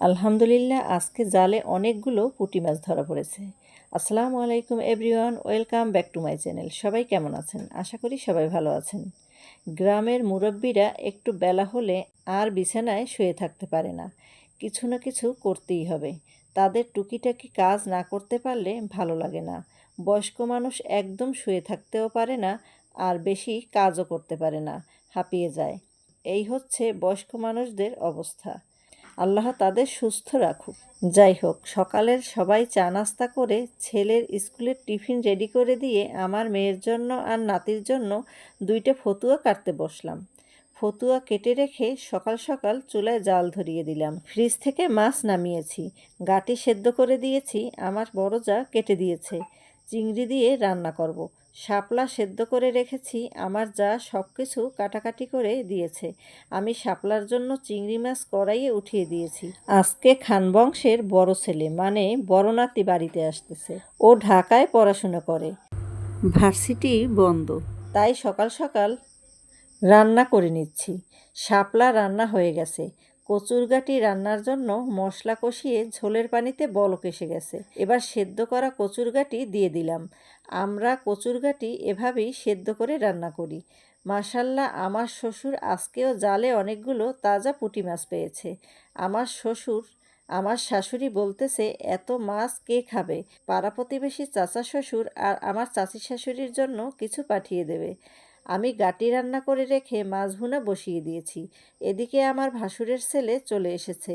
আলহামদুলিল্লাহ, আজকে জালে অনেকগুলো পুঁটি মাছ ধরা পড়েছে। আসসালামু আলাইকুম everyone, welcome back to my channel. সবাই কেমন আছেন? আশা করি সবাই ভালো আছেন। গ্রামের মুরব্বীরা একটু বেলা হলে আর বিছানায় শুয়ে থাকতে পারে না, কিছু না কিছু করতেই হবে। তাদের টুকিটাকি কাজ না করতে পারলে ভালো লাগে না। বয়স্ক মানুষ একদম শুয়ে থাকতেও পারে না, আর বেশি কাজও করতে পারে না, হাঁপিয়ে যায়। এই হচ্ছে বয়স্ক মানুষদের অবস্থা। আল্লাহ তাদের সুস্থ রাখুক। যাই হোক, সকালের সবাই চা নাস্তা করে ছেলের স্কুলের টিফিন রেডি করে দিয়ে আমার মেয়ের জন্য আর নাতির জন্য দুইটা ফতুয়া কাটতে বসলাম। ফতুয়া কেটে রেখে সকাল সকাল চুলায় জাল ধরিয়ে দিলাম। ফ্রিজ থেকে মাছ নামিয়েছি, গাটি সেদ্ধ করে দিয়েছি, আমার বড় যা কেটে দিয়েছে। চিংড়ি দিয়ে রান্না করব। শাপলা সেদ্ধ করে রেখেছি, আমার যা সব কিছু কাটাকাটি করে দিয়েছে। আমি শাপলার জন্য চিংড়ি মাছ কড়াইয়ে উঠিয়ে দিয়েছি। আজকে খান বংশের বড় ছেলে মানে বড় নাতি বাড়িতে আসতেছে। ও ঢাকায় পড়াশোনা করে, ভার্সিটি বন্ধ, তাই সকাল সকাল রান্না করে নিচ্ছি। শাপলা রান্না হয়ে গেছে। কচুরগাটি রান্নার জন্য মশলা কষিয়ে ঝোলের পানিতে বলক এসে গেছে। এবার সেদ্ধ করা কচুরগাটি দিয়ে দিলাম। আমরা কচুরগাটি এভাবেই সেদ্ধ করে রান্না করি। মাশাল্লাহ, আমার শ্বশুর আজকেও জালে অনেকগুলো তাজা পুঁটি মাছ পেয়েছে। আমার শাশুড়ি বলতেছে, এত মাছ কে খাবে? পাড়া প্রতিবেশী চাচা শ্বশুর আর আমার চাচি শাশুড়ির জন্য কিছু পাঠিয়ে দেবে। আমি গাটি রান্না করে রেখে মাছ ভুনা বসিয়ে দিয়েছি। এদিকে আমার ভাসুরের ছেলে চলে এসেছে।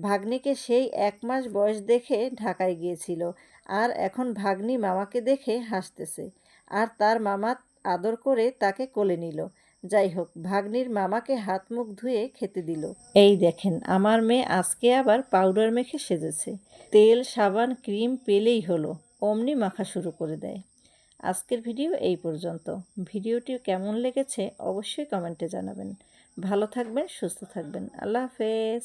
ভাগ্নিকে সেই 1 মাস বয়স দেখে ঢাকায় গিয়েছিল, আর এখন ভাগ্নি মামাকে দেখে হাসতেছে, আর তার মামা আদর করে তাকে কোলে নিল। যাই হোক, ভাগ্নির মামাকে হাত মুখ ধুয়ে খেতে দিল। এই দেখেন, আমার মেয়ে আজকে আবার পাউডার মেখে সেজেছে। তেল সাবান ক্রিম পেলেই হলো, অমনি মাখা শুরু করে দেয়। আজকের ভিডিও এই পর্যন্ত। ভিডিওটি কেমন লেগেছে অবশ্যই কমেন্টে জানাবেন। ভালো থাকবেন, সুস্থ থাকবেন। আল্লাহ হাফেজ।